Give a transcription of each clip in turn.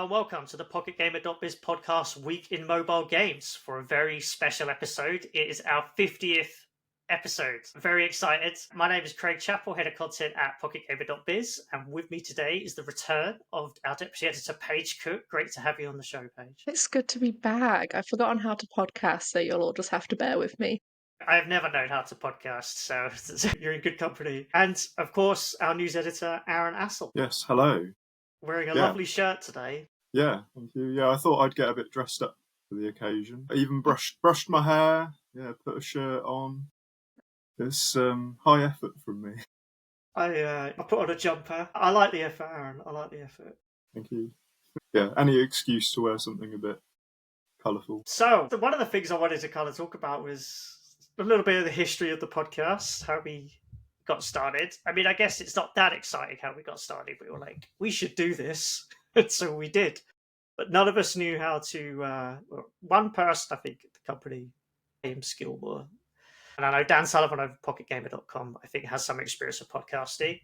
Welcome to the PocketGamer.biz Podcast Week in Mobile Games for a very special episode. It is our 50th episode. Very excited. My name is Craig Chapple, Head of Content at PocketGamer.biz, and with me today is the return of our Deputy Editor, Paige Cook. Great to have you on the show, Paige. It's good to be back. I've forgotten how to podcast, so you'll all just have to bear with me. I've never known how to podcast, so you're in good company. And, of course, our news editor, Aaron Astle. Yes, hello. Wearing a lovely shirt today. Yeah, thank you. Yeah, I thought I'd get a bit dressed up for the occasion. I even brushed my hair. Yeah, put a shirt on. It's high effort from me. I put on a jumper. I like the effort, Aaron. I like the effort. Thank you. Yeah, any excuse to wear something a bit colourful. So, one of the things I wanted to kind of talk about was a little bit of the history of the podcast, how we got started. I mean, I guess it's not that exciting how we got started. We were like, we should do this. And so we did. But none of us knew how to... one person, I think, at the company, James Skillmore. And I know Dan Sullivan of PocketGamer.com, I think, has some experience of podcasting.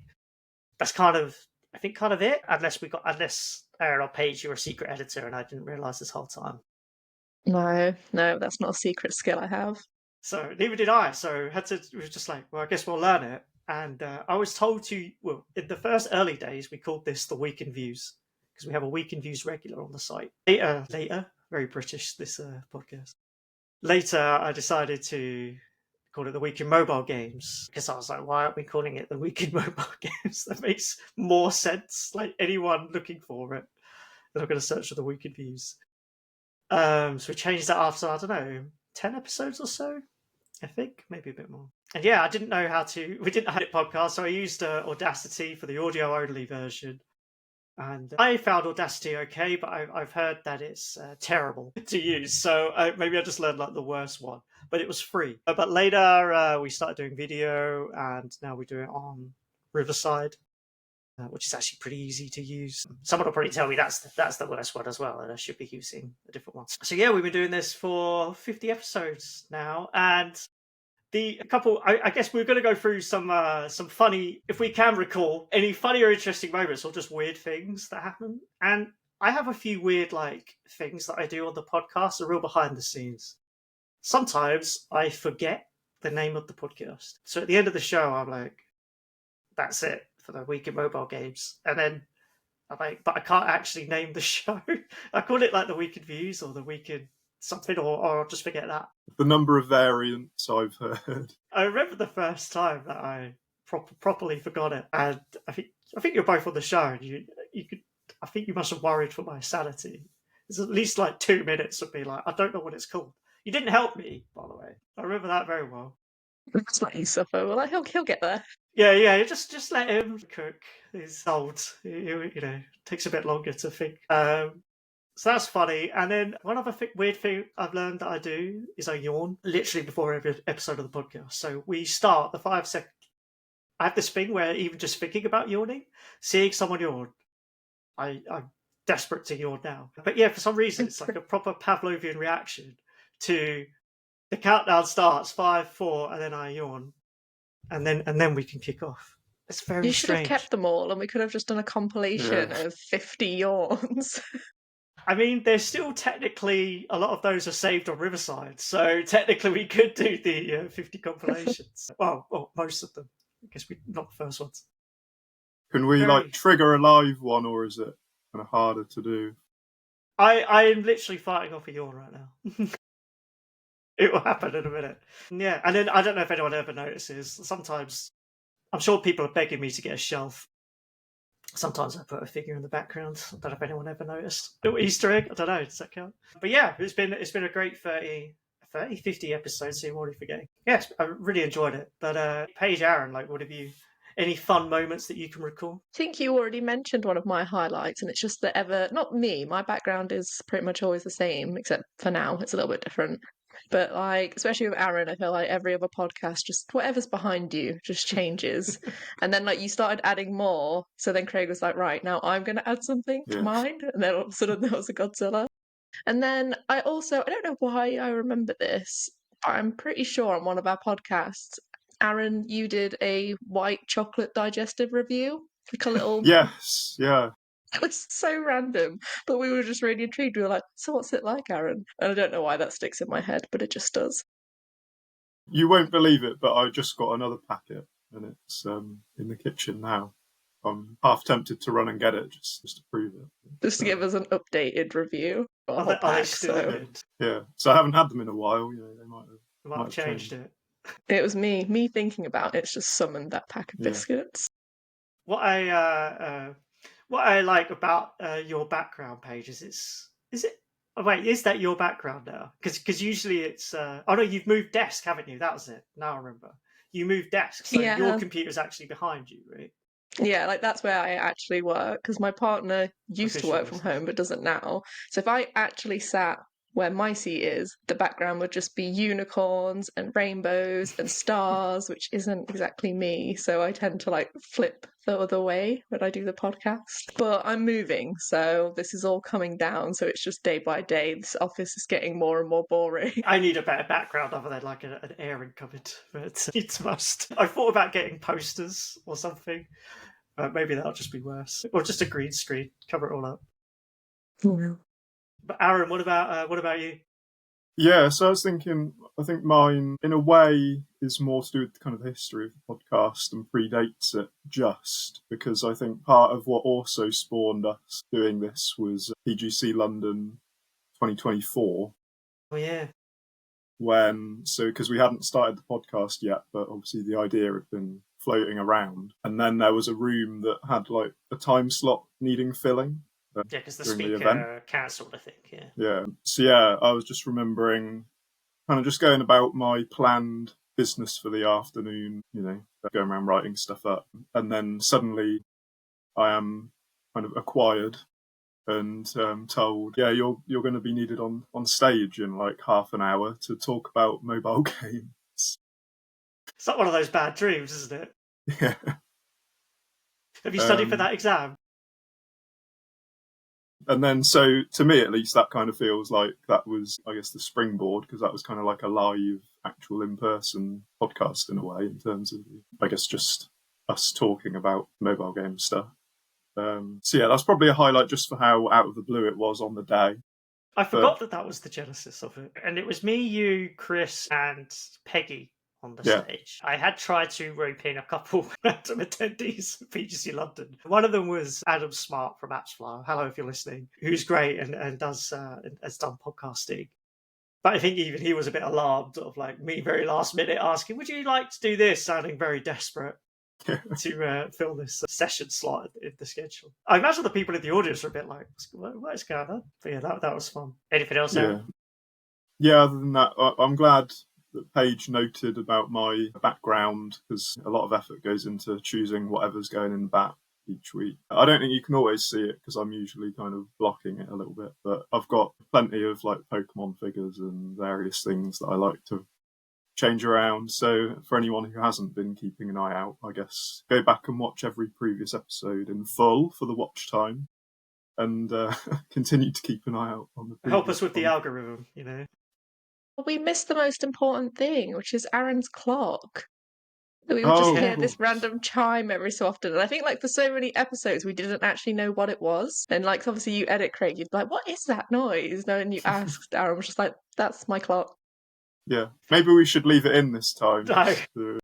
That's kind of it. Unless Aaron or Paige, you're a secret editor, and I didn't realise this whole time. No, that's not a secret skill I have. So neither did I. So we were just like, well, I guess we'll learn it. And I was told in the first early days, we called this the Week in Views because we have a Week in Views regular on the site. Later, very British, this podcast. Later, I decided to call it the Week in Mobile Games because I was like, why aren't we calling it the Week in Mobile Games? That makes more sense. Like anyone looking for it, they're not going to search for the Week in Views. So we changed that after, I don't know, 10 episodes or so, I think, maybe a bit more. And yeah, we didn't have it podcast, so I used Audacity for the audio only version. And I found Audacity okay, but I've heard that it's terrible to use. So maybe I just learned like the worst one, but it was free. But later we started doing video, and now we do it on Riverside, which is actually pretty easy to use. Someone will probably tell me that's the worst one as well, and I should be using a different one. So yeah, we've been doing this for 50 episodes now, and I guess we're going to go through some funny, if we can recall, any funny or interesting moments or just weird things that happen. And I have a few weird things that I do on the podcast, a real behind the scenes. Sometimes I forget the name of the podcast. So at the end of the show, I'm like, that's it for the Week in Mobile Games. And then I'm like, but I can't actually name the show. I call it like the Week in Views or the Week in something, or I'll just forget that. The number of variants I've heard. I remember the first time that I properly forgot it, and I think you're both on the show, and you could. I think you must have worried for my sanity. It's at least like 2 minutes of me like, I don't know what it's called. You didn't help me, by the way. I remember that very well. Just let you suffer. Well, he'll get there. Yeah. Just let him cook. He's old. Takes a bit longer to think. So that's funny. And then one other weird thing I've learned that I do is I yawn literally before every episode of the podcast. So we start the 5 second. I have this thing where even just thinking about yawning, seeing someone yawn, I'm desperate to yawn now. But yeah, for some reason, it's like a proper Pavlovian reaction to the countdown starts 5, 4, and then I yawn, and then we can kick off. It's very strange. You should have kept them all, and we could have just done a compilation of 50 yawns. I mean, there's still technically a lot of those are saved on Riverside, so technically we could do the 50 compilations. well, most of them. I guess not the first ones. Can we trigger a live one, or is it kind of harder to do? I am literally fighting off a yawn right now. It will happen in a minute. Yeah, and then I don't know if anyone ever notices. Sometimes I'm sure people are begging me to get a shelf. Sometimes I put a figure in the background. I don't know if anyone ever noticed. Little Easter egg. I don't know. Does that count? But yeah, it's been a great 50 episodes. So I'm already forgetting. Yes, I really enjoyed it. But Paige, Aaron, what have you? Any fun moments that you can recall? I think you already mentioned one of my highlights, and it's just that not me. My background is pretty much always the same, except for now it's a little bit different. But especially with Aaron, I feel like every other podcast, just whatever's behind you just changes. And then you started adding more. So then Craig was like, right, now I'm going to add something to mine. And then all of a sudden there was a Godzilla. And then I don't know why I remember this, but I'm pretty sure on one of our podcasts, Aaron, you did a white chocolate digestive review. Like a little... Yes, yeah. It was so random, but we were just really intrigued. We were like, so what's it like, Aaron? And I don't know why that sticks in my head, but it just does. You won't believe it, but I just got another packet, and it's in the kitchen now. I'm half tempted to run and get it just to prove it. Just to give us an updated review. Are they still good? Yeah, so I haven't had them in a while. They might have changed it. It was me thinking about it's just summoned that pack of biscuits. What I like about your background page is it? Oh, wait, is that your background now? Because usually it's oh no, you've moved desk, haven't you? That was it. Now I remember. You moved desk, so your computer's actually behind you, right? Yeah, like that's where I actually work, because my partner used to work from home but doesn't now. So if I actually sat where my seat is, the background would just be unicorns and rainbows and stars, which isn't exactly me. So I tend to like flip the other way when I do the podcast. But I'm moving, so this is all coming down. So it's just day by day. This office is getting more and more boring. I need a better background other than like an airing cupboard, but it's must. I thought about getting posters or something. Maybe that'll just be worse. Or just a green screen, cover it all up. Yeah. But Aaron, what about you? Yeah, so I was thinking, I think mine, in a way, is more to do with kind of the history of the podcast and predates it just, because I think part of what also spawned us doing this was PGC London 2024. Oh, yeah. Because we hadn't started the podcast yet, but obviously the idea had been floating around. And then there was a room that had like a time slot needing filling. Yeah, because the speaker cancelled, I think, yeah. Yeah. So, yeah, I was just remembering kind of just going about my planned business for the afternoon, going around writing stuff up. And then suddenly I am kind of acquired and told, yeah, you're going to be needed on stage in like half an hour to talk about mobile games. It's not one of those bad dreams, isn't it? Yeah. Have you studied for that exam? And then, so to me at least, that kind of feels like that was, I guess, the springboard, because that was kind of like a live, actual in-person podcast in a way, in terms of, I guess, just us talking about mobile game stuff. So yeah, that's probably a highlight just for how out of the blue it was on the day. I forgot that was the genesis of it. And it was me, you, Chris, and Peggy on the stage. I had tried to rope in a couple random attendees at PGC London. One of them was Adam Smart from AppLovin. Hello, if you're listening. Who's great and has done podcasting. But I think even he was a bit alarmed of like me very last minute asking, would you like to do this? Sounding very desperate to fill this session slot in the schedule. I imagine the people in the audience are a bit like, what is going on? But yeah, that was fun. Anything else? Yeah, other than that, I'm glad that Paige noted about my background, because a lot of effort goes into choosing whatever's going in the back each week. I don't think you can always see it because I'm usually kind of blocking it a little bit, but I've got plenty of like Pokemon figures and various things that I like to change around. So for anyone who hasn't been keeping an eye out, I guess go back and watch every previous episode in full for the watch time, and continue to keep an eye out on the help us with the algorithm, We missed the most important thing, which is Aaron's clock. We would just hear this random chime every so often. And I think like for so many episodes, we didn't actually know what it was. And like obviously you edit, Craig, you'd be like, what is that noise? And you asked, Aaron was just like, that's my clock. Yeah, maybe we should leave it in this time. No,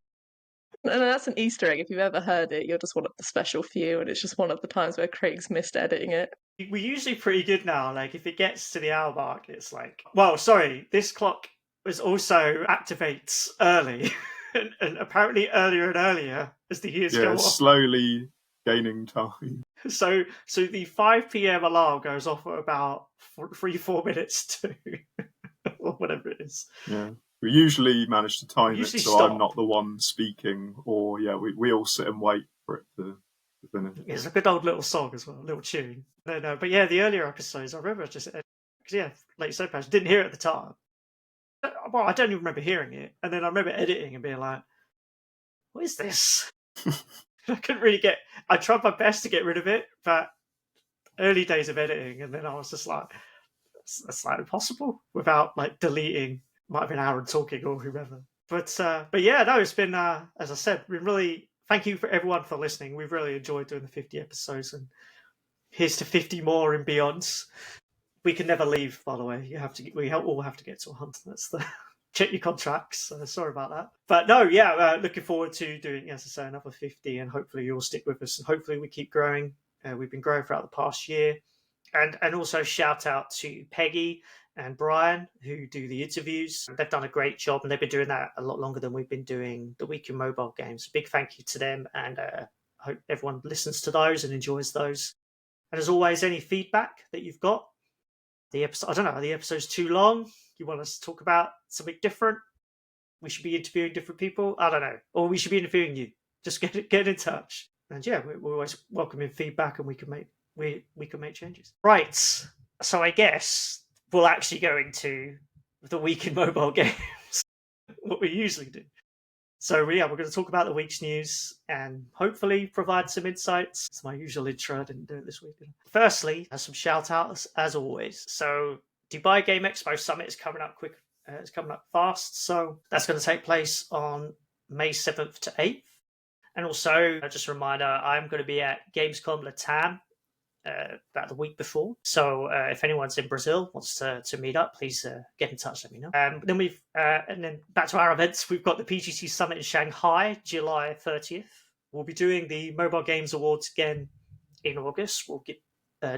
that's an Easter egg. If you've ever heard it, you're just one of the special few, and it's just one of the times where Craig's missed editing it. We're usually pretty good now. Like, if it gets to the hour mark, it's like, well, sorry, this clock was also activates early, and apparently earlier and earlier as the years go on. Slowly gaining time. So the 5 p.m. alarm goes off at about 3-4 minutes to, or whatever it is. Yeah. We usually manage to time it so stop. I'm not the one speaking, or we all sit and wait for it to finish. It's a good old little song as well, a little tune. No, but yeah, the earlier episodes, I remember just, because yeah, like you said, Paige, didn't hear it at the time. Well, I don't even remember hearing it, and then I remember editing and being like, what is this? I couldn't really I tried my best to get rid of it, but early days of editing, and then I was just like, that's like impossible without like deleting. Might have been Aaron talking or whoever. But yeah, no, it's been, as I said, we really, thank you for everyone for listening. We've really enjoyed doing the 50 episodes, and Here's to 50 more and beyonds. We can never leave, by the way. We all have to get to 100. That's the check your contracts. Sorry about that. But no, yeah, looking forward to doing, as I say, another 50, and hopefully you'll stick with us, and hopefully we keep growing. We've been growing throughout the past year. And also shout out to Peggy and Brian, who do the interviews. They've done a great job, and they've been doing that a lot longer than we've been doing the Week in Mobile Games. Big thank you to them, and I hope everyone listens to those and enjoys those. And as always, any feedback that you've got, the episode, I don't know, are the episode's too long? You want us to talk about something different? We should be interviewing different people? I don't know. Or we should be interviewing you. Just get in touch. And yeah, we're always welcoming feedback, and we can make changes. Right. So I guess we'll actually go into the Week in Mobile Games, what we usually do. So yeah, we're going to talk about the week's news and hopefully provide some insights. It's my usual intro. I didn't do it this week. Firstly, some shout outs as always. So Dubai Game Expo Summit is coming up quick. It's coming up fast. So that's going to take place on May 7th to 8th. And also, just a reminder, I'm going to be at Gamescom Latam about the week before. So if anyone's in Brazil wants to meet up, please get in touch. Let me know. And then back to our events. We've got the PGC Summit in Shanghai, July 30th. We'll be doing the Mobile Games Awards again in August. We'll get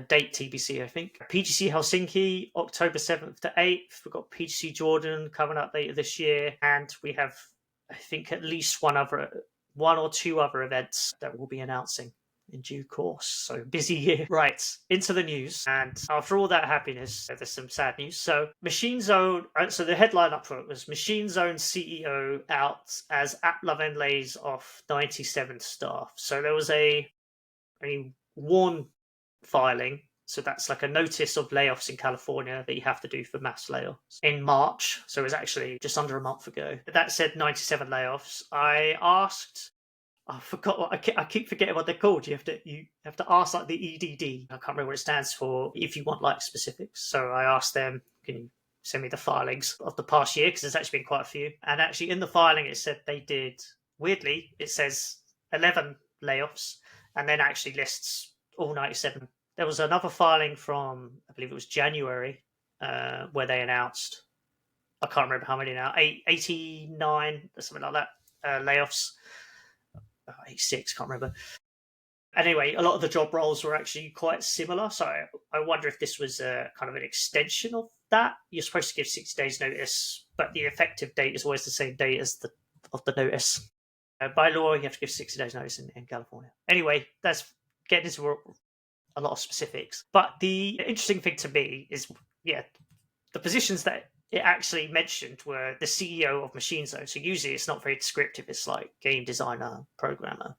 date TBC, I think. PGC Helsinki, October 7th to 8th. We've got PGC Jordan coming up later this year, and we have, I think, at least one or two other events that we'll be announcing in due course. So busy year. Right, into the news. And after all that happiness, there's some sad news. So Machine Zone, so the headline up front was Machine Zone CEO out as AppLovin lays off 97 staff. So there was a warn filing. So that's like a notice of layoffs in California that you have to do for mass layoffs in March. So it was actually just under a month ago. That said 97 layoffs. I forgot what I keep forgetting what they're called. You have to ask like the EDD. I can't remember what it stands for. If you want like specifics, so I asked them, can you send me the filings of the past year, because there's actually been quite a few. And actually in the filing it said they did, weirdly it says 11 layoffs, and then actually lists all 97. There was another filing from, I believe it was January, where they announced, I can't remember how many now, 89 or something like that, layoffs. 86, can't remember. Anyway, a lot of the job roles were actually quite similar, so I wonder if this was kind of an extension of that. You're supposed to give 60 days notice, but the effective date is always the same date as the notice. By law, you have to give 60 days notice in California. Anyway, that's getting into a lot of specifics. But the interesting thing to me is, the positions that it actually mentioned were the CEO of Machine Zone. So usually it's not very descriptive. It's like game designer, programmer.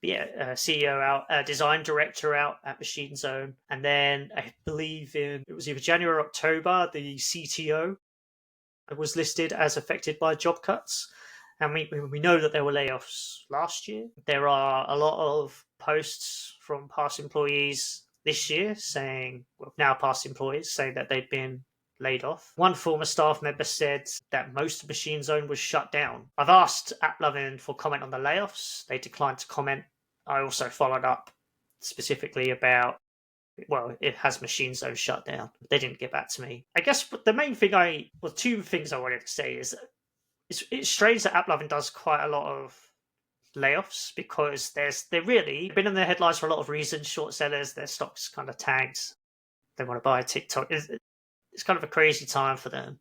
But CEO out, design director out at Machine Zone. And then I believe it was either January or October, the CTO was listed as affected by job cuts. And we know that there were layoffs last year. There are a lot of posts from past employees this year saying that they've been laid off. One former staff member said that most of Machine Zone was shut down. I've asked AppLovin for comment on the layoffs. They declined to comment. I also followed up specifically about, it has Machine Zone shut down. They didn't get back to me. I guess the main thing two things I wanted to say is it's strange that AppLovin does quite a lot of layoffs, because they've really been in the headlines for a lot of reasons. Short sellers, their stocks kind of tanked. They want to buy TikTok. It's kind of a crazy time for them.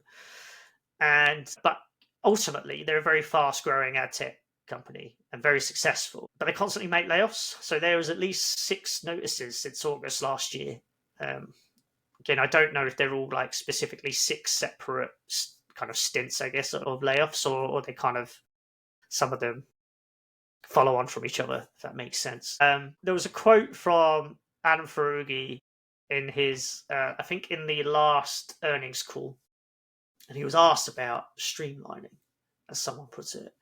But ultimately, they're a very fast-growing ad tech company and very successful. But they constantly make layoffs. So there was at least 6 notices since August last year. Again, I don't know if they're all like specifically 6 separate kind of stints, I guess, of layoffs, or they kind of, some of them follow on from each other, if that makes sense. There was a quote from Adam Ferrugi in his, I think in the last earnings call, and he was asked about streamlining, as someone puts it.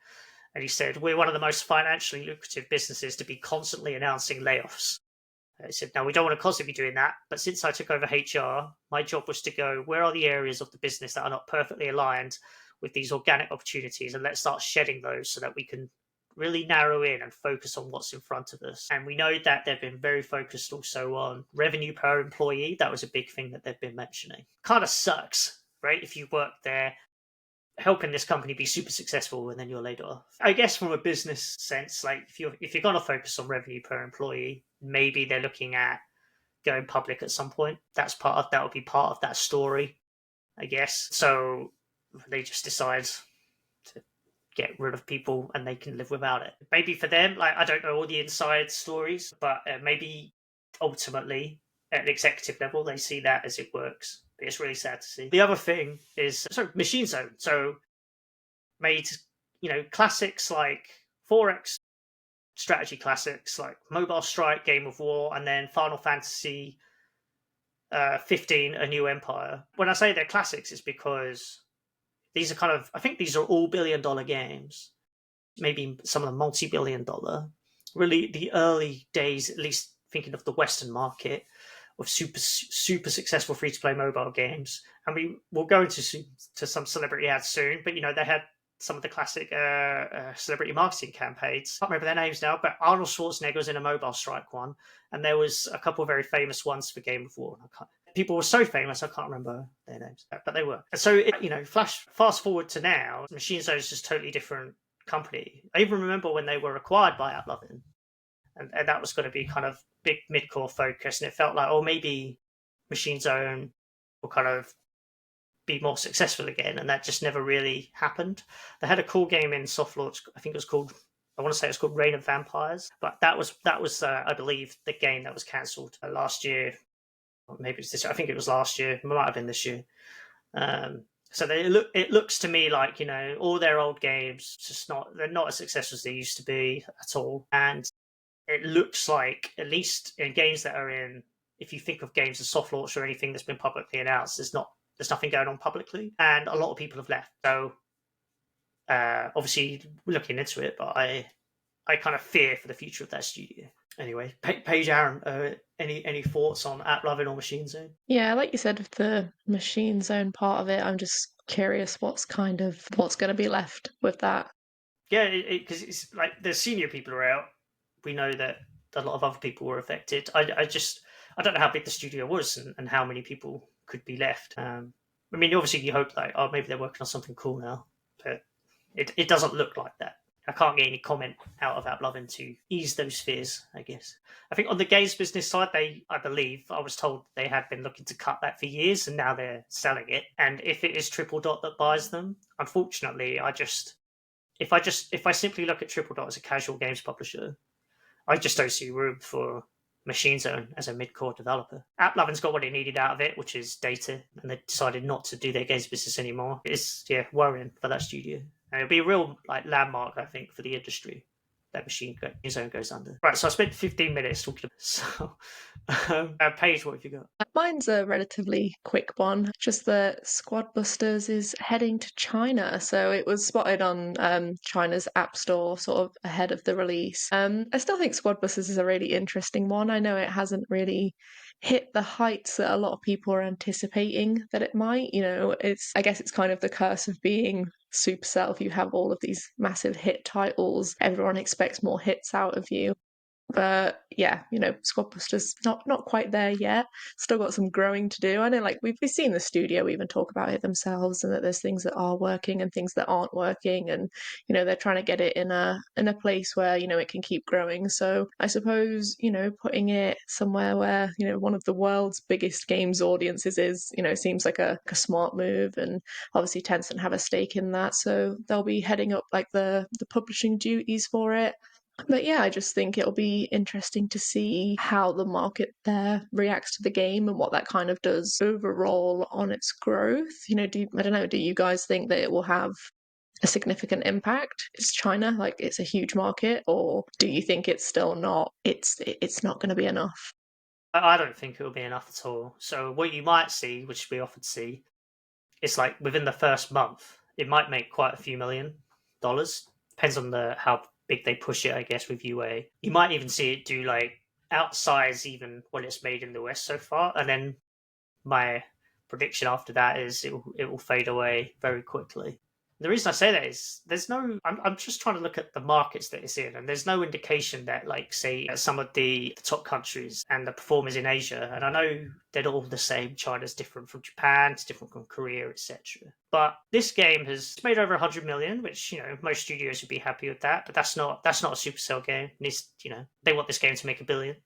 And he said, "We're one of the most financially lucrative businesses to be constantly announcing layoffs." He said, "Now, we don't want to constantly be doing that, but since I took over HR, my job was to go, where are the areas of the business that are not perfectly aligned with these organic opportunities, and let's start shedding those so that we can really narrow in and focus on what's in front of us. And we know that they've been very focused also on revenue per employee. That was a big thing that they've been mentioning. Kind of sucks, right? If you work there, helping this company be super successful and then you're laid off. I guess from a business sense, like if you're going to focus on revenue per employee, maybe they're looking at going public at some point. That would be part of that story, I guess. So they just decide to get rid of people and they can live without it. Maybe for them, like, I don't know all the inside stories, but maybe ultimately at an executive level they see that as it works. It's really sad to see. The other thing is Machine Zone. So made classics like 4X strategy classics like Mobile Strike, Game of War, and then Final Fantasy 15, A New Empire. When I say they're classics, it's because these are I think these are all billion-dollar games, maybe some of them multi-billion-dollar. Really, the early days, at least thinking of the Western market, of super successful free-to-play mobile games. And we will go into some celebrity ads soon, but they had some of the classic celebrity marketing campaigns. I can't remember their names now, but Arnold Schwarzenegger was in a Mobile Strike one, and there was a couple of very famous ones for Game of War. People were so famous, I can't remember their names, but they were. So, fast forward to now, Machine Zone is just a totally different company. I even remember when they were acquired by AppLovin, and that was going to be kind of big mid-core focus, and it felt like, maybe Machine Zone will kind of be more successful again, and that just never really happened. They had a cool game in soft launch. I think it was called Reign of Vampires, but that was I believe the game that was cancelled last year. Or maybe it's this year. I think it was last year. It might have been this year. So it looks to me like all their old games they're not as successful as they used to be at all, and it looks like, at least in games that are in, if you think of games as soft launch or anything that's been publicly announced, there's nothing going on publicly, and a lot of people have left. So obviously we're looking into it, but I kind of fear for the future of that studio. Anyway, Paige, Aaron, any thoughts on AppLovin or Machine Zone? Yeah, like you said, with the Machine Zone part of it, I'm just curious what's going to be left with that. Yeah, because it's like the senior people are out. We know that a lot of other people were affected. I don't know how big the studio was and how many people could be left. I mean, obviously you hope that maybe they're working on something cool now, but it doesn't look like that. I can't get any comment out of AppLovin to ease those fears, I guess. I think on the games business side, I was told they had been looking to cut that for years, and now they're selling it. And if it is Triple Dot that buys them, unfortunately, if I simply look at Triple Dot as a casual games publisher, I just don't see room for Machine Zone as a mid-core developer. AppLovin's got what it needed out of it, which is data, and they decided not to do their games business anymore. It's worrying for that studio. And it'll be a real landmark, I think, for the industry that Machine Zone goes under. Right, so I spent 15 minutes talking about this. So, Paige, what have you got? Mine's a relatively quick one. Just that Squad Busters is heading to China. So it was spotted on China's App Store sort of ahead of the release. I still think Squad Busters is a really interesting one. I know it hasn't really hit the heights that a lot of people are anticipating that it might. I guess it's kind of the curse of being Supercell. If you have all of these massive hit titles, everyone expects more hits out of you. But yeah, Squad Busters not quite there yet. Still got some growing to do. I know, we've seen the studio even talk about it themselves, and that there's things that are working and things that aren't working, and they're trying to get it in a place where it can keep growing. So I suppose putting it somewhere where one of the world's biggest games audiences is seems like a smart move, and obviously Tencent have a stake in that, so they'll be heading up the publishing duties for it. But yeah, I just think it'll be interesting to see how the market there reacts to the game and what that kind of does overall on its growth. I don't know, do you guys think that it will have a significant impact? Is China it's a huge market, or do you think it's still not? It's not going to be enough? I don't think it will be enough at all. So what you might see, which we often see, is within the first month, it might make quite a few $1 million. Depends on how big they push it, I guess, with UA. You might even see it do outsize even what it's made in the West so far, and then my prediction after that is it will fade away very quickly. The reason I say that is I'm just trying to look at the markets that it's in, and there's no indication that, like, say, some of the top countries and the performers in Asia, and I know they're all the same. China's different from Japan, it's different from Korea, etc. But this game has made over 100 million, which, most studios would be happy with that, but that's not a Supercell game. They want this game to make 1 billion.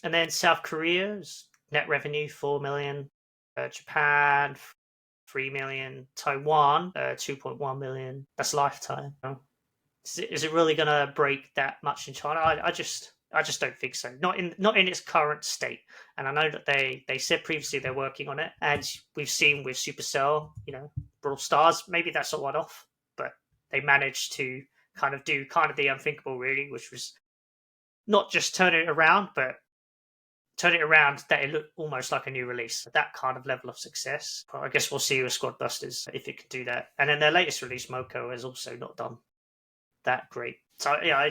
And then South Korea's net revenue 4 million, Japan 3 million, Taiwan 2.1 million. That's lifetime. Is it really going to break that much in China? I just don't think so. Not in its current state. And I know that they said previously they're working on it, and we've seen with Supercell, Brawl Stars. Maybe that's a one-off, but they managed to kind of do the unthinkable, really, which was not just turn it around, but turn it around that it looked almost like a new release. That kind of level of success. Well, I guess we'll see with Squad Busters if it can do that. And then their latest release, Moko, has also not done that great. So yeah,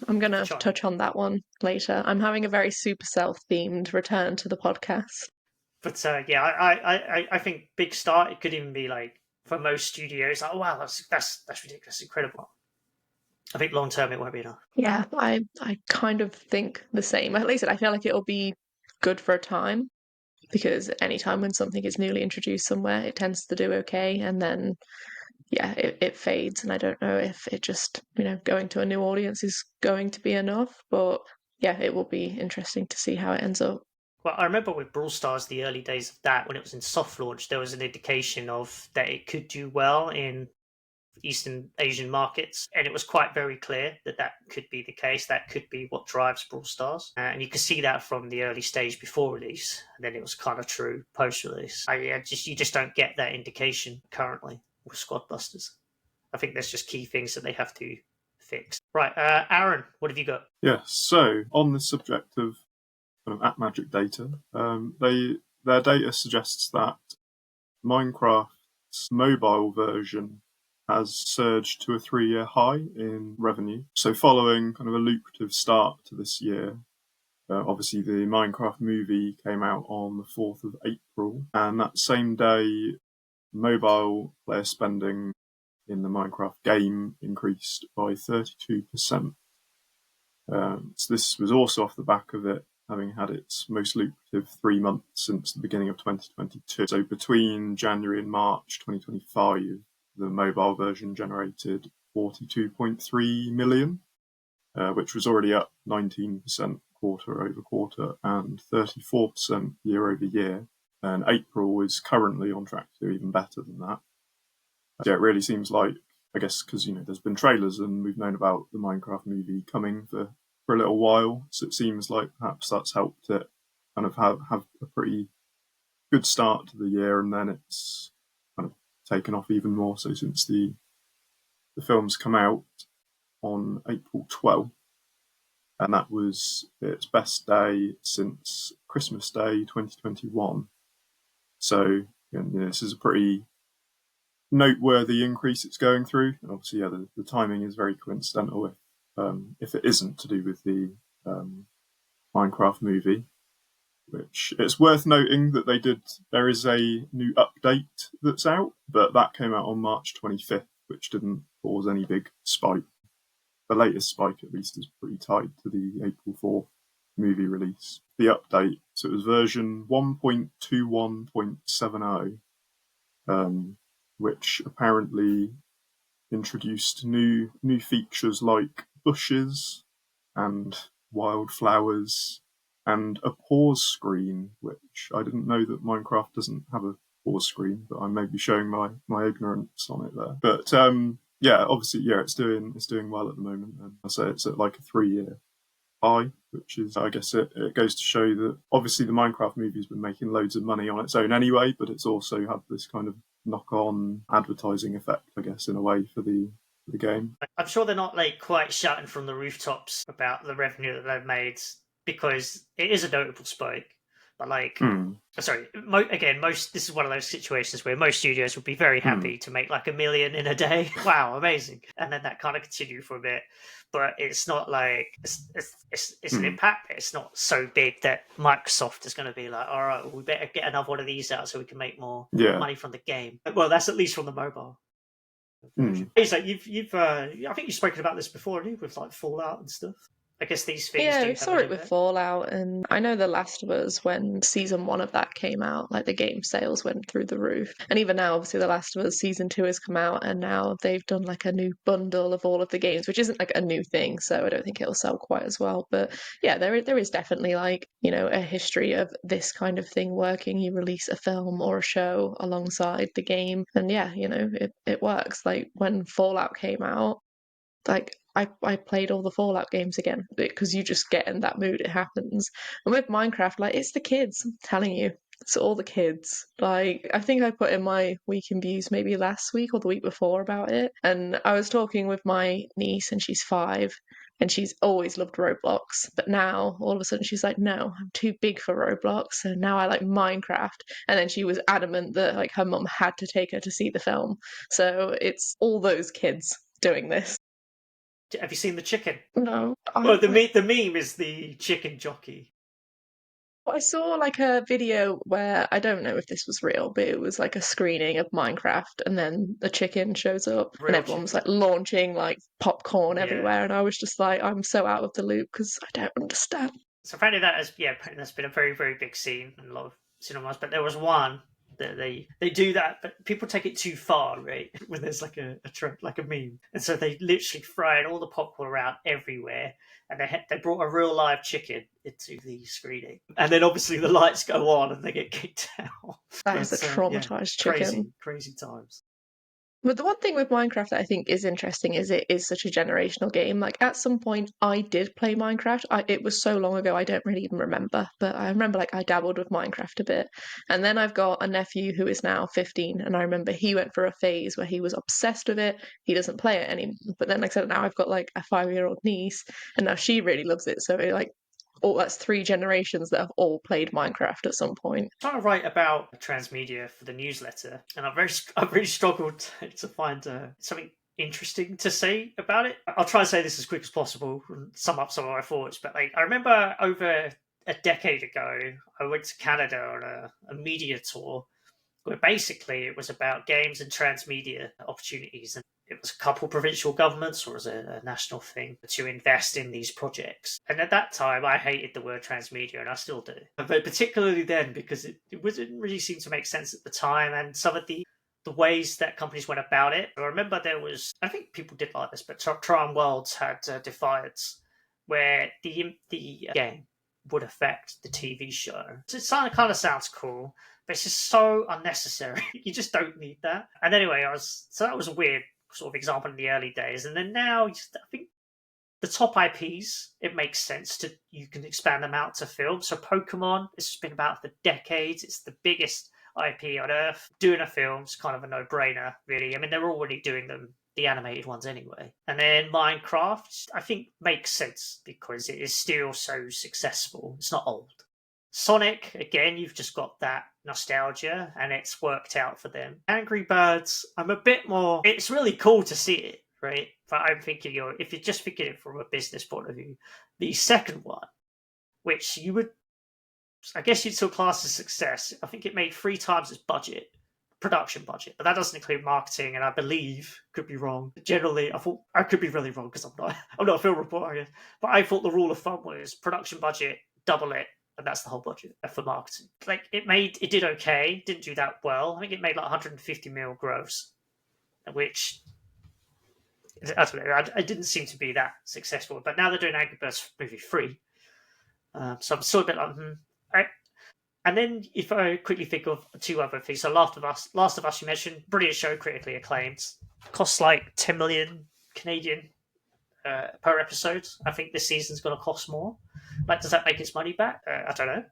I'm going to touch on that one later. I'm having a very Supercell themed return to the podcast. But I think big start. It could even be like, for most studios, oh wow, that's ridiculous, incredible. I think long term it won't be enough. Yeah, I kind of think the same. At least I feel like it'll be good for a time, because anytime when something is newly introduced somewhere, it tends to do okay, and then it fades. And I don't know if it just going to a new audience is going to be enough, but yeah, it will be interesting to see how it ends up. Well, I remember with Brawl Stars, the early days of that, when it was in soft launch, there was an indication of that it could do well in Eastern Asian markets, and it was quite very clear that could be the case. That could be what drives Brawl Stars, and you can see that from the early stage before release, and then it was kind of true post release. You just don't get that indication currently with Squad Busters. I think there's just key things that they have to fix. Right, Aaron, what have you got? Yeah, so on the subject of kind of AppMagic data, their data suggests that Minecraft's mobile version has surged to a 3-year high in revenue. So following kind of a lucrative start to this year, obviously the Minecraft movie came out on the 4th of April, and that same day, mobile player spending in the Minecraft game increased by 32%. So this was also off the back of it having had its most lucrative 3 months since the beginning of 2022. So between January and March 2025, the mobile version generated 42.3 million, which was already up 19% quarter over quarter and 34% year over year. And April is currently on track to do even better than that. Yeah, it really seems like, I guess, because there's been trailers and we've known about the Minecraft movie coming for a little while, so it seems like perhaps that's helped it kind of have a pretty good start to the year, and then it's kind of taken off even more so since the film's come out on April 12th, and that was its best day since Christmas Day 2021. So this is a pretty noteworthy increase it's going through, and obviously the timing is very coincidental with if it isn't to do with the Minecraft movie, which it's worth noting that there is a new update that's out, but that came out on March 25th, which didn't cause any big spike. The latest spike, at least, is pretty tied to the April 4th movie release. The update, so it was version 1.21.70, which apparently introduced new features like bushes and wildflowers and a pause screen, which I didn't know that Minecraft doesn't have a pause screen, but I may be showing my ignorance on it there. But obviously, it's doing well at the moment, and I say it's at like a 3-year high, which is, I guess, it goes to show that obviously the Minecraft movie's been making loads of money on its own anyway, but it's also had this kind of knock-on advertising effect, I guess, in a way for the game. I'm sure they're not quite shouting from the rooftops about the revenue that they've made, because it is a notable spike. But this is one of those situations where most studios would be very happy to make like $1 million in a day. Wow, amazing! And then that kind of continue for a bit. But it's not like it's an impact. It's not so big that Microsoft is going to be like, all right, we better get another one of these out so we can make more money from the game. Well, that's at least from the mobile. Hmm. It's like you've I think you've spoken about this before, haven't you, with like Fallout and stuff. I guess these things Yeah, do we have saw a it little with bit. Fallout, and I know The Last of Us, when season 1 of that came out, like the game sales went through the roof. And even now, obviously, The Last of Us season 2 has come out, and now they've done like a new bundle of all of the games, which isn't like a new thing, so I don't think it'll sell quite as well. But yeah, there is definitely like, a history of this kind of thing working. You release a film or a show alongside the game, and yeah, it works. Like when Fallout came out, like I played all the Fallout games again because you just get in that mood, it happens. And with Minecraft, like it's the kids, I'm telling you. It's all the kids. Like I think I put in my week in views maybe last week or the week before about it. And I was talking with my niece and she's 5 and she's always loved Roblox. But now all of a sudden she's like, no, I'm too big for Roblox. And now I like Minecraft. And then she was adamant that like her mum had to take her to see the film. So it's all those kids doing this. Have you seen the chicken? No, Well, the meme is the chicken jockey. I saw like a video where I don't know if this was real, but it was like a screening of Minecraft, and then the chicken shows up, and Real everyone was chicken. like launching like popcorn Yeah. everywhere, and I was just like, I'm so out of the loop because I don't understand. So apparently that's been a very, very big scene in a lot of cinemas. But there was one that they do that, but people take it too far, right? When there's like a trend, like a meme, and so they literally fried all the popcorn around everywhere, and they brought a real live chicken into the screening, and then obviously the lights go on and they get kicked out. That is a traumatized chicken. Crazy times. But the one thing with Minecraft that I think is interesting is it is such a generational game. Like at some point, I did play Minecraft. It was so long ago, I don't really even remember. But I remember like I dabbled with Minecraft a bit. And then I've got a nephew who is now 15, and I remember he went for a phase where he was obsessed with it. He doesn't play it anymore. But then, like I said, now I've got like a 5-year-old niece, and now she really loves it. So like, that's 3 generations that have all played Minecraft at some point. I'm trying to write about transmedia for the newsletter, and I've really struggled to find something interesting to say about it. I'll try and say this as quick as possible and sum up some of my thoughts. But like, I remember over a decade ago, I went to Canada on a media tour where basically it was about games and transmedia opportunities. And it was a couple provincial governments, or it was a national thing, to invest in these projects. And at that time, I hated the word transmedia, and I still do. But particularly then, because it didn't really seem to make sense at the time, and some of the ways that companies went about it. I remember I think people did like this, but Tron Worlds had Defiance, where the game would affect the TV show. So it kind of sounds cool, but it's just so unnecessary. You just don't need that. And anyway, so that was a weird sort of example in the early days. And then now, I think the top IPs, it makes sense you can expand them out to film. So Pokemon, this has been about for decades. It's the biggest IP on Earth. Doing a film's kind of a no-brainer, really. I mean, they're already doing them, the animated ones anyway. And then Minecraft, I think, makes sense because it is still so successful. It's not old. Sonic, again, you've just got that nostalgia and it's worked out for them. Angry Birds, I'm a bit more... It's really cool to see it, right? But I'm thinking, if you're just thinking it from a business point of view, the second one, which I guess you'd still class as success, I think it made 3 times its production budget, but that doesn't include marketing, and I believe, could be wrong. Generally, I thought I could be really wrong because I'm not a film reporter, I guess. But I thought the rule of thumb was production budget, double it, and that's the whole budget for marketing. Like it did okay, didn't do that well. I think it made like 150 mil gross, which I don't know. It didn't seem to be that successful. But now they're doing Angry Birds movie 3, so I'm still a bit like, And then if I quickly think of 2 other things, so Last of Us you mentioned, brilliant show, critically acclaimed, costs like 10 million Canadian per episode. I think this season's going to cost more. Like, does that make its money back? I don't know.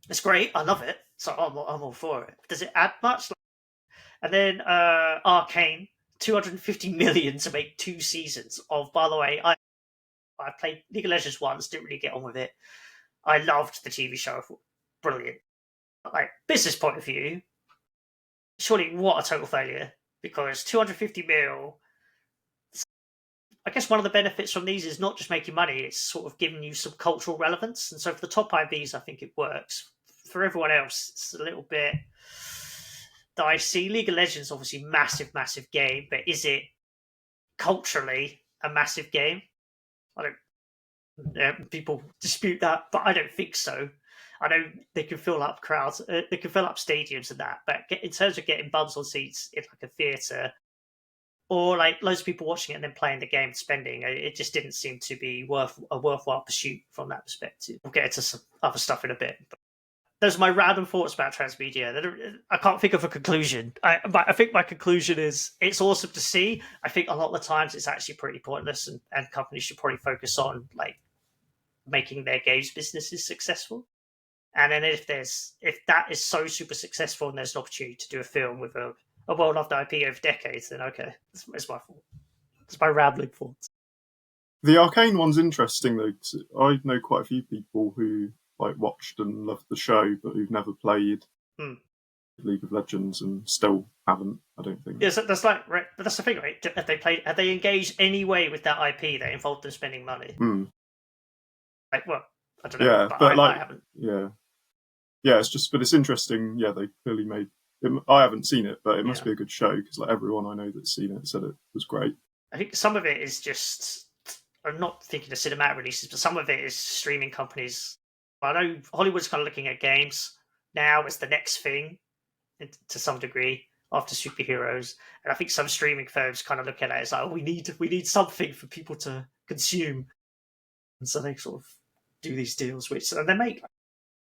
It's great. I love it. So I'm all for it. Does it add much? And then Arcane, 250 million to make 2 seasons of. By the way, I played League of Legends once. Didn't really get on with it. I loved the TV show. I thought, brilliant. Like, business point of view, surely what a total failure. Because 250 mil. I guess one of the benefits from these is not just making money, it's sort of giving you some cultural relevance. And so for the top IVs, I think it works. For everyone else, it's a little bit... that I see. League of Legends, obviously, massive game, but is it culturally a massive game? I don't. People dispute that, but I don't think so. I know they can fill up crowds, they can fill up stadiums and that, but in terms of getting bums on seats in like a theatre, or like loads of people watching it and then playing the game and spending, it just didn't seem to be a worthwhile pursuit from that perspective. We'll get into some other stuff in a bit. But those are my random thoughts about transmedia. I can't think of a conclusion. But I think my conclusion is it's awesome to see. I think a lot of the times it's actually pretty pointless, and companies should probably focus on like making their games businesses successful. And then if that is so super successful and there's an opportunity to do a film with a well-loved IP over decades, then okay, it's my fault. It's my rambling thoughts. The Arcane one's interesting though, 'cause I know quite a few people who like watched and loved the show, but who've never played League of Legends and still haven't. I don't think. Yeah, so that's like, right, but that's the thing, right? Have they engaged any way with that IP that involved them spending money? Like, well, I don't know. Yeah, but I haven't. Yeah, but it's interesting. Yeah, they clearly made. I haven't seen it, but it must be a good show because like everyone I know that's seen it said it was great. I think some of it is just. I'm not thinking of cinematic releases, but some of it is streaming companies. I know Hollywood's kind of looking at games now as the next thing, to some degree, after superheroes, and I think some streaming firms kind of look at it as like, oh, we need something for people to consume, and so they sort of do these deals, and they make.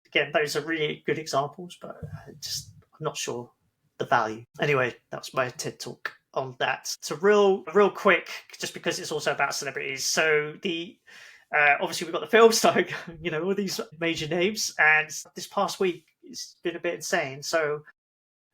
Again, those are really good examples, but I'm not sure the value. Anyway, that's my TED talk on that. So real quick, just because it's also about celebrities. So the obviously we've got the film starting, all these major names, and this past week it's been a bit insane. So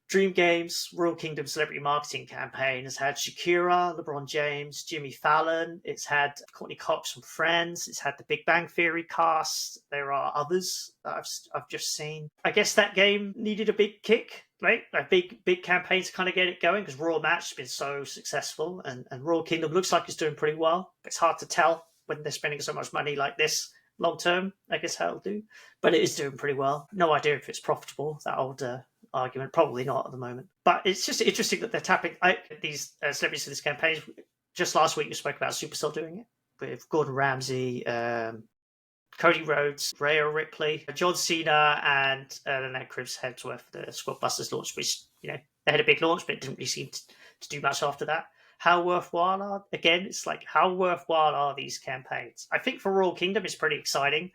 Dream Games Royal Kingdom celebrity marketing campaign has had Shakira, LeBron James, Jimmy Fallon. It's had Courtney Cox from Friends. It's had the Big Bang Theory cast. There are others that I've just seen. I guess that game needed a big kick, right? A big campaign to kind of get it going because Royal Match has been so successful, and Royal Kingdom looks like it's doing pretty well. It's hard to tell when they're spending so much money like this long term. I guess how it'll do, but it is doing pretty well. No idea if it's profitable. That old argument, probably not at the moment. But it's just interesting that they're tapping these celebrities in this campaign. Just last week, we spoke about Supercell doing it with Gordon Ramsay, Cody Rhodes, Rhea Ripley, John Cena, and then Chris Hemsworth, the Squad Busters launch, which they had a big launch, but it didn't really seem to do much after that. How worthwhile are these campaigns? I think for Royal Kingdom, it's pretty exciting.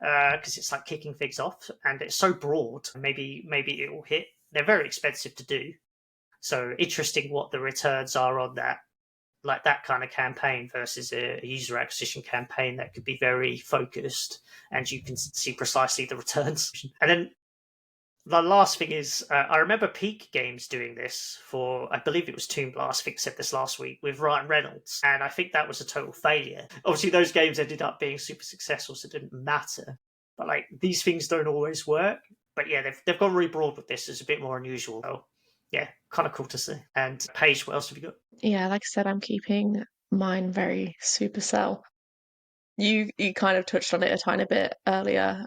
Because it's like kicking things off, and it's so broad. Maybe it will hit. They're very expensive to do, so interesting what the returns are on that, like that kind of campaign versus a user acquisition campaign that could be very focused, and you can see precisely the returns. And then the last thing is, I remember Peak Games doing this for, I believe it was Toon Blast. I think said this last week with Ryan Reynolds, and I think that was a total failure. Obviously, those games ended up being super successful, so it didn't matter. But like these things don't always work. But yeah, they've gone really broad with this. It's a bit more unusual. So yeah, kind of cool to see. And Paige, what else have you got? Yeah, like I said, I'm keeping mine very Supercell. You kind of touched on it a tiny bit earlier.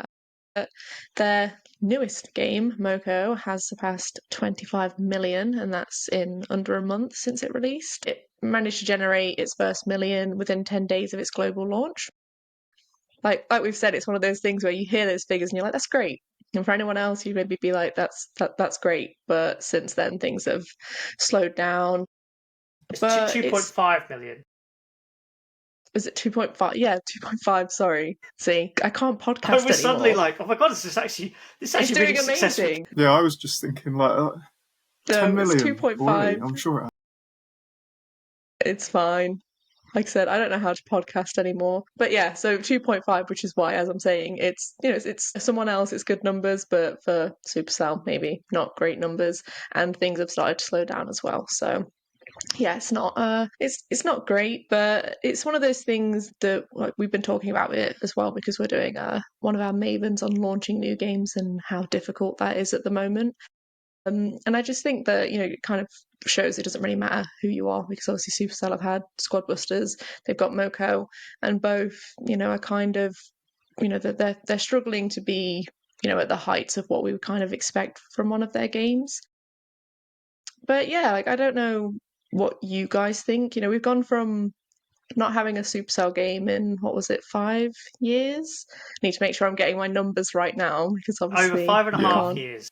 Their newest game, Moko, has surpassed 25 million, and that's in under a month since it released. It managed to generate its first million within 10 days of its global launch. Like we've said, it's one of those things where you hear those figures and you're like, that's great. And for anyone else, you'd maybe be like, that's great. But since then, things have slowed down. It's 2.5 million. Is it 2.5? Yeah, 2.5 . Sorry. See, I can't podcast I was anymore. suddenly like, oh my god, this is actually it's really doing successful. amazing. Yeah, I was just thinking like 10 million. It's 2.5. Already. I'm sure It's fine. Like I said, I don't know how to podcast anymore. But yeah, so 2.5, which is why, as I'm saying, it's it's someone else, it's good numbers, but for Supercell, maybe not great numbers, and things have started to slow down as well. So yeah, it's not it's not great, but it's one of those things that like we've been talking about it as well because we're doing one of our mavens on launching new games and how difficult that is at the moment. And I just think that it kind of shows it doesn't really matter who you are because obviously Supercell have had Squad Busters, they've got Moko, and both are kind of that they're struggling to be at the heights of what we would kind of expect from one of their games. But yeah, like I don't know what you guys think. We've gone from not having a Supercell game in, what was it, 5 years? I need to make sure I'm getting my numbers right now because Over obviously five and a you Yeah. half can't. years.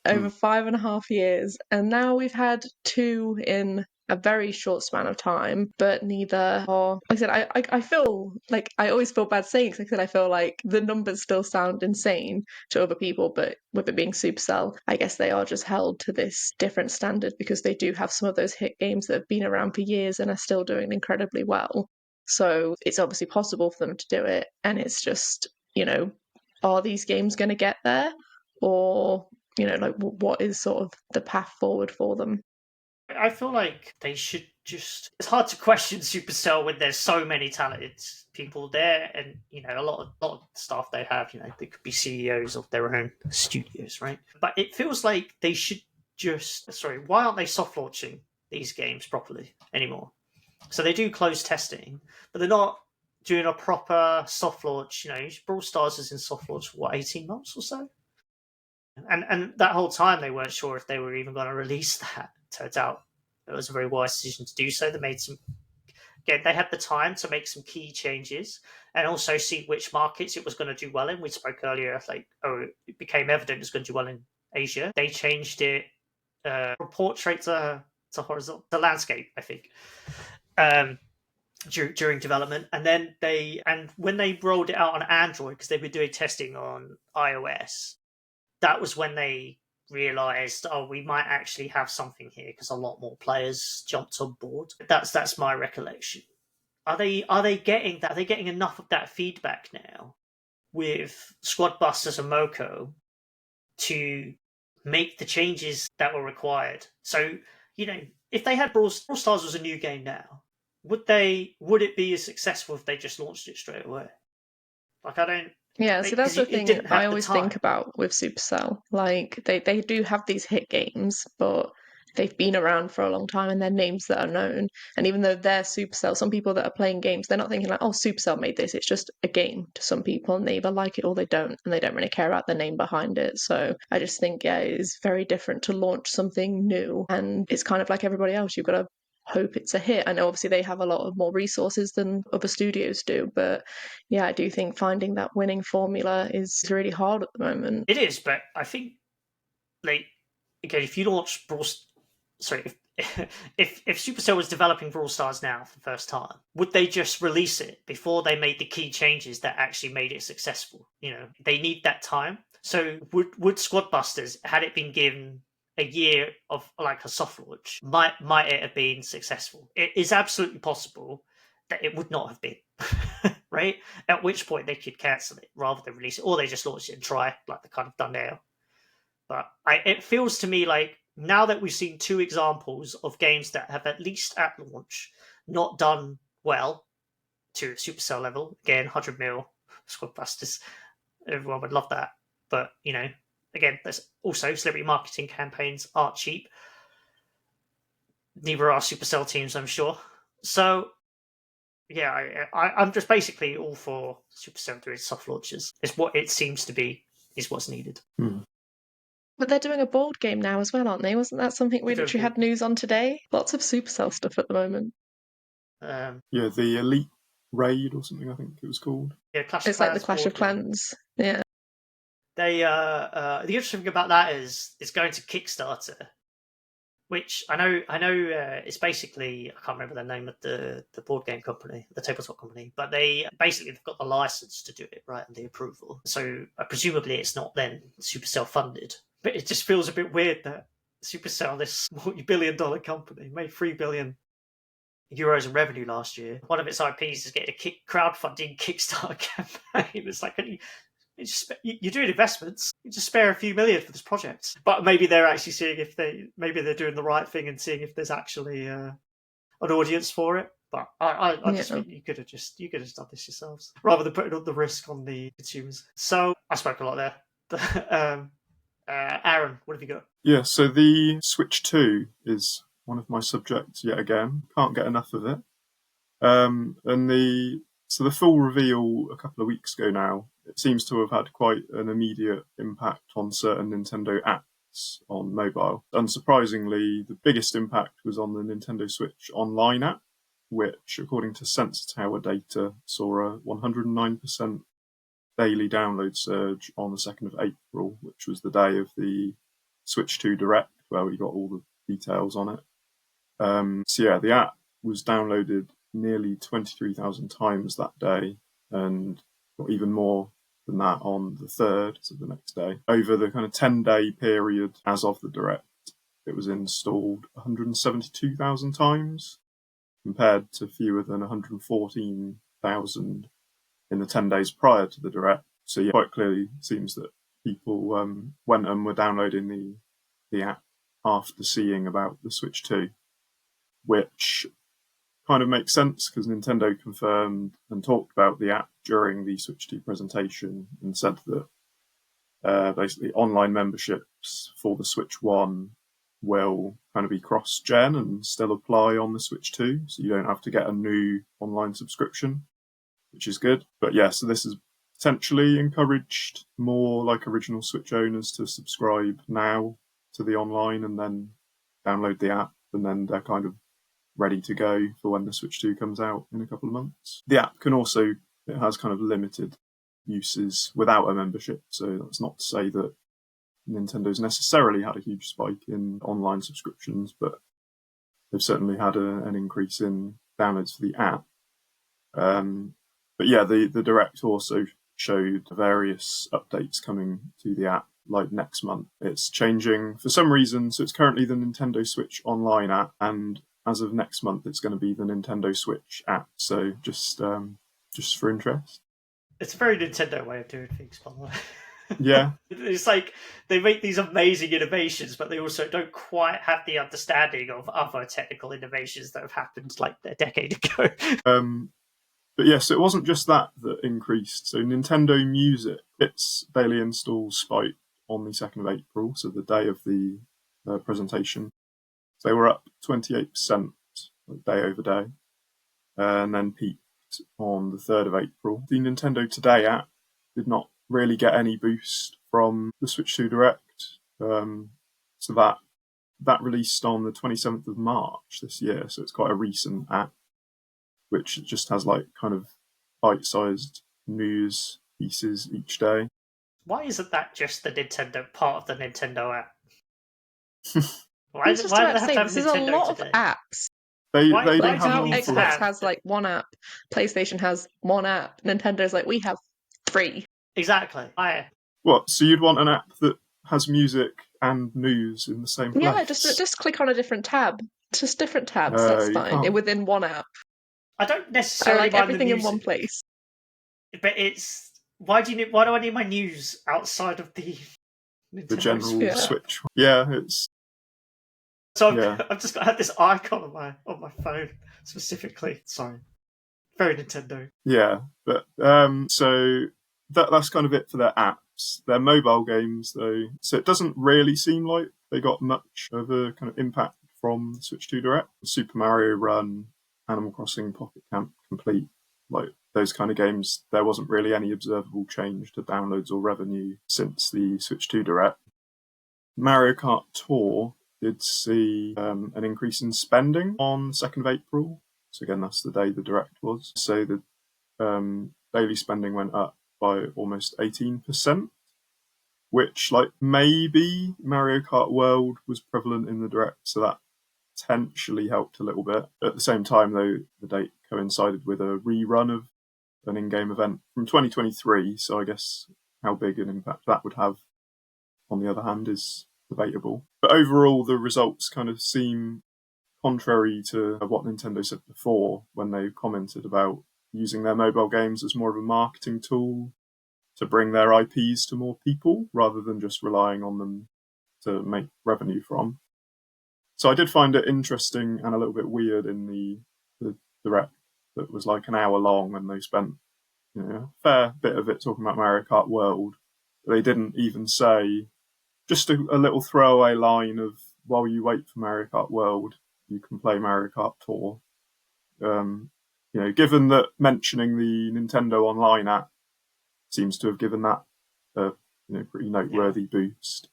Over 5.5 years, and now we've had two in a very short span of time, but neither are. Like I said, I feel like I always feel bad saying, because like I said, I feel like the numbers still sound insane to other people, but with it being Supercell, I guess they are just held to this different standard because they do have some of those hit games that have been around for years and are still doing incredibly well. So it's obviously possible for them to do it, and it's just, are these games going to get there? Or like what is sort of the path forward for them? I feel like they should just. It's hard to question Supercell when there's so many talented people there, and a lot of staff they have. They could be CEOs of their own studios, right? But it feels like they should just. Sorry, why aren't they soft launching these games properly anymore? So they do closed testing, but they're not doing a proper soft launch. Brawl Stars is in soft launch for 18 months or so. And that whole time they weren't sure if they were even going to release that. Turns out it was a very wise decision to do so. They made they had the time to make some key changes and also see which markets it was going to do well in. We spoke earlier, it became evident it's going to do well in Asia. They changed it from portrait to horizontal, to landscape, I think, during development. And then when they rolled it out on Android, because they've been doing testing on iOS, that was when they realized, we might actually have something here, because a lot more players jumped on board. That's my recollection. Are they getting that? Are they getting enough of that feedback now with Squad Busters and Moko to make the changes that were required? So, if they had Brawl Stars was a new game now, would it be as successful if they just launched it straight away? I don't. Yeah, so that's the thing I always think about with Supercell. Like they do have these hit games, but they've been around for a long time and they're names that are known. And even though they're Supercell, some people that are playing games, they're not thinking like, oh, Supercell made this. It's just a game to some people, and they either like it or they don't, and they don't really care about the name behind it. So I just think, yeah, it is very different to launch something new. And it's kind of like everybody else. You've got to hope it's a hit. I know obviously they have a lot of more resources than other studios do, but yeah, I do think finding that winning formula is really hard at the moment. It is, but I think if you launch if Supercell was developing Brawl Stars now for the first time, would they just release it before they made the key changes that actually made it successful? They need that time. So would Squad Busters, had it been given a year of like a soft launch, might it have been successful? It is absolutely possible that it would not have been, right? At which point they could cancel it rather than release it, or they just launch it and try like they kind of done now. But it feels to me like now that we've seen two examples of games that have at least at launch not done well to Supercell level, again, 100 mil Squad Busters, everyone would love that. But, again, there's also celebrity marketing campaigns aren't cheap. Neither are Supercell teams, I'm sure. So, yeah, I'm just basically all for Supercell doing soft launches. It's what it seems to be is what's needed. But they're doing a board game now as well, aren't they? Wasn't that something we literally had news on today? Lots of Supercell stuff at the moment. Yeah, the Elite Raid or something, I think it was called. Yeah, it's like the Clash of Clans. Yeah. They the interesting thing about that is it's going to Kickstarter, which I know it's basically, I can't remember the name of the board game company, the tabletop company, but they've got the license to do it, right, and the approval. So presumably it's not then Supercell funded, but it just feels a bit weird that Supercell, this multi-billion-dollar company, made €3 billion in revenue last year. One of its IPs is getting a crowdfunding Kickstarter campaign. It's like, you're doing investments. You just spare a few million for this project. But maybe they're actually seeing maybe they're doing the right thing and seeing if there's actually an audience for it. But I just think you could have done this yourselves rather than putting all the risk on the consumers. So I spoke a lot there. Aaron, what have you got? Yeah, so the Switch 2 is one of my subjects yet again. Can't get enough of it. So the full reveal a couple of weeks ago now, it seems to have had quite an immediate impact on certain Nintendo apps ads on mobile. Unsurprisingly, the biggest impact was on the Nintendo Switch Online app, which, according to Sensor Tower data, saw a 109% daily download surge on the 2nd of April, which was the day of the Switch 2 Direct, where we got all the details on it. The app was downloaded nearly 23,000 times that day, and got even more than that on the 3rd, so the next day. Over the kind of 10-day period as of the Direct, it was installed 172,000 times, compared to fewer than 114,000 in the 10 days prior to the Direct. So yeah, quite clearly seems that people went and were downloading the app after seeing about the Switch 2, which kind of makes sense because Nintendo confirmed and talked about the app during the Switch 2 presentation and said that basically online memberships for the Switch 1 will kind of be cross-gen and still apply on the Switch 2, so you don't have to get a new online subscription, which is good. But yeah, so this has potentially encouraged more like original Switch owners to subscribe now to the online and then download the app, and then they're kind of ready to go for when the Switch 2 comes out in a couple of months. The app it has kind of limited uses without a membership, so that's not to say that Nintendo's necessarily had a huge spike in online subscriptions, but they've certainly had an increase in downloads for the app. But yeah, the Direct also showed various updates coming to the app, like next month. It's changing for some reason, so it's currently the Nintendo Switch Online app, and as of next month, it's going to be the Nintendo Switch app. So just for interest. It's a very Nintendo way of doing things, by the way. Yeah. It's like they make these amazing innovations, but they also don't quite have the understanding of other technical innovations that have happened like a decade ago. But yes, it wasn't just that increased. So Nintendo Music, its daily installs spiked on the 2nd of April, so the day of the presentation. They were up 28% day over day, and then peaked on the 3rd of April. The Nintendo Today app did not really get any boost from the Switch 2 Direct. So that released on the 27th of March this year, so it's quite a recent app, which just has like kind of bite-sized news pieces each day. Why isn't that just the Nintendo part of the Nintendo app? I was just about to say, this is a lot Today? of apps. They Why don't Like have how an awful Xbox lot. has like one app, PlayStation has one app, Nintendo's like, we have 3. Exactly. What? So you'd want an app that has music and news in the same place? Yeah, just click on a different tab. Just different tabs, that's fine. can't. Within one app. I don't I necessarily like mind everything the in music, one place. but it's why do I need my news outside of the Nintendo The general Switch? Switch. Yeah, it's So yeah. I've just got to have this icon on my phone specifically. Sorry, very Nintendo. Yeah, but so that's kind of it for their apps. Their mobile games, though, so it doesn't really seem like they got much of a kind of impact from the Switch 2 Direct. Super Mario Run, Animal Crossing Pocket Camp Complete, like those kind of games, there wasn't really any observable change to downloads or revenue since the Switch 2 Direct. Mario Kart Tour did see an increase in spending on the 2nd of April. So again, that's the day the Direct was. So the daily spending went up by almost 18%, which like maybe Mario Kart World was prevalent in the Direct, so that potentially helped a little bit. At the same time, though, the date coincided with a rerun of an in-game event from 2023, so I guess how big an impact that would have, on the other hand, is debatable. But overall, the results kind of seem contrary to what Nintendo said before when they commented about using their mobile games as more of a marketing tool to bring their IPs to more people rather than just relying on them to make revenue from. So I did find it interesting and a little bit weird in the Direct that was like an hour long and they spent a fair bit of it talking about Mario Kart World. They didn't even say, just a little throwaway line of, while you wait for Mario Kart World, you can play Mario Kart Tour. Given that mentioning the Nintendo Online app seems to have given that a pretty noteworthy boost.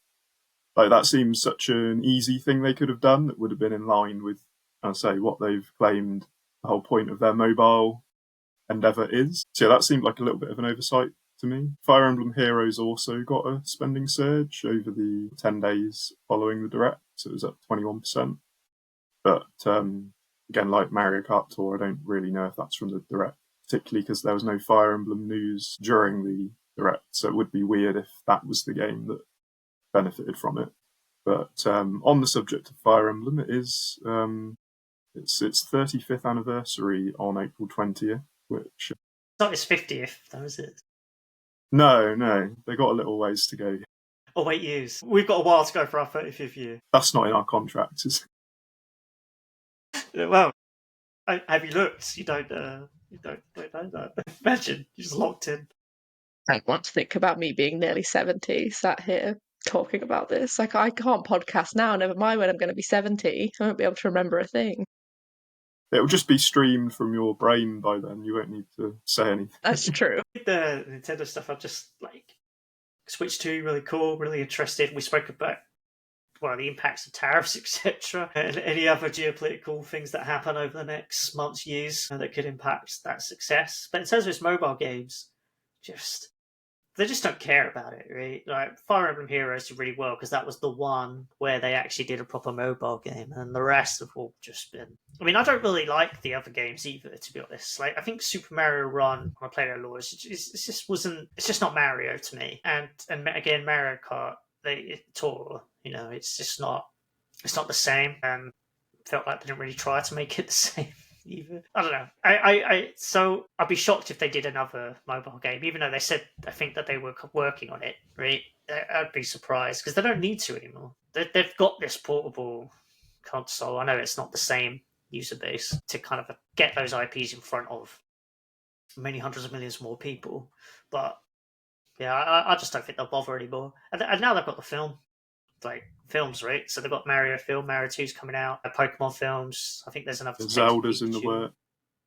Like, that seems such an easy thing they could have done that would have been in line with, I'll say, what they've claimed the whole point of their mobile endeavour is. So yeah, that seemed like a little bit of an oversight to me. Fire Emblem Heroes also got a spending surge over the 10 days following the Direct, so it was up 21%. But again, like Mario Kart Tour, I don't really know if that's from the Direct, particularly because there was no Fire Emblem news during the Direct, so it would be weird if that was the game that benefited from it. But on the subject of Fire Emblem, it is its 35th anniversary on April 20th, which... It's not its 50th, though, is it? No, they got a little ways to go. Oh, 8 years. We've got a while to go for our 35th year. That's not in our contract, is it? Well, have you looked? You don't know that. Imagine, you're just locked in. I want to think about me being nearly 70, sat here talking about this. Like, I can't podcast now, never mind when I'm going to be 70. I won't be able to remember a thing. It will just be streamed from your brain by then. You won't need to say anything. That's true. The Nintendo stuff, I'm just like, Switch 2, really cool, really interested. We spoke about the impacts of tariffs, etc., and any other geopolitical things that happen over the next months, years that could impact that success. But in terms of its mobile games, they just don't care about it, right? Like Fire Emblem Heroes did really well because that was the one where they actually did a proper mobile game, and the rest have all just been. I mean, I don't really like the other games either, to be honest. Like, I think Super Mario Run, when I played it a lot, it just wasn't. It's just not Mario to me. And again, Mario Kart, Tour, it's just not. It's not the same. Felt like they didn't really try to make it the same. Either. I don't know. So I'd be shocked if they did another mobile game, even though they said I think that they were working on it. Right? I'd be surprised because they don't need to anymore. They've got this portable console. I know it's not the same user base to kind of get those IPs in front of many hundreds of millions more people, but yeah, I just don't think they'll bother anymore. And now they've got the films, right? So they've got Mario film, Mario 2's coming out, Pokemon films. I think there's another. Zelda's in the work.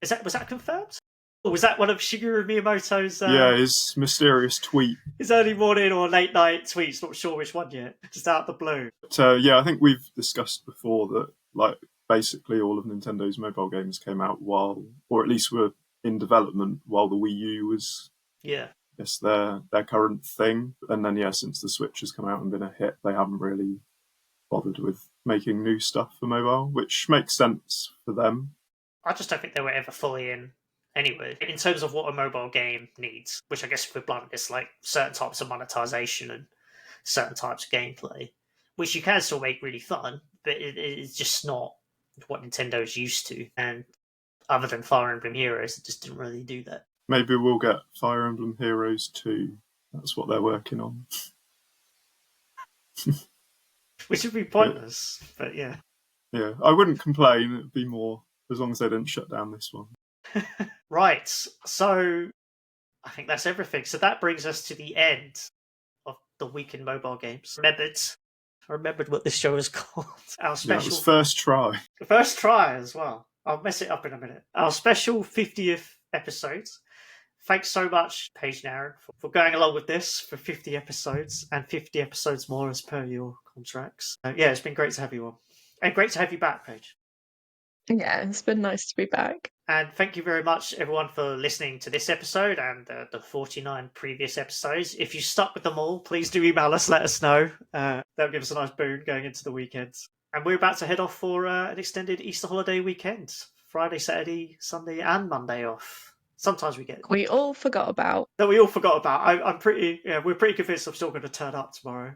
Was that confirmed? Or was that one of Shigeru Miyamoto's? His mysterious tweet. His early morning or late night tweets. Not sure which one yet. Just out of the blue. But, I think we've discussed before that basically all of Nintendo's mobile games came out while, or at least were in development while the Wii U was. Yeah. Yes, their current thing. And then, since the Switch has come out and been a hit, they haven't really bothered with making new stuff for mobile, which makes sense for them. I just don't think they were ever fully in anyway. In terms of what a mobile game needs, which I guess if we're blunt, it's like certain types of monetization and certain types of gameplay, which you can still make really fun, but it's just not what Nintendo's used to. And other than Fire Emblem Heroes, it just didn't really do that. Maybe we'll get Fire Emblem Heroes 2. That's what they're working on. Which would be pointless, but yeah. Yeah, I wouldn't complain. It'd be more as long as they didn't shut down this one. Right, so I think that's everything. So that brings us to the end of the week in mobile games. I remembered what this show is called. Our special. It was first try. First try as well. I'll mess it up in a minute. Our special 50th episode. Thanks so much, Paige and Aaron, for going along with this for 50 episodes and 50 episodes more as per your contracts. It's been great to have you on. And great to have you back, Paige. Yeah, it's been nice to be back. And thank you very much, everyone, for listening to this episode and the 49 previous episodes. If you stuck with them all, please do email us, let us know. That'll give us a nice boon going into the weekend. And we're about to head off for an extended Easter holiday weekend. Friday, Saturday, Sunday, and Monday off. Sometimes we all forgot about. We're pretty convinced I'm still going to turn up tomorrow.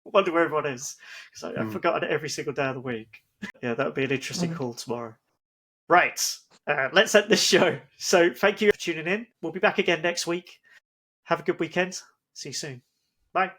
Wonder where everyone is. Because I've forgotten it every single day of the week. Yeah, that would be an interesting call tomorrow. Right. Let's end this show. So thank you for tuning in. We'll be back again next week. Have a good weekend. See you soon. Bye.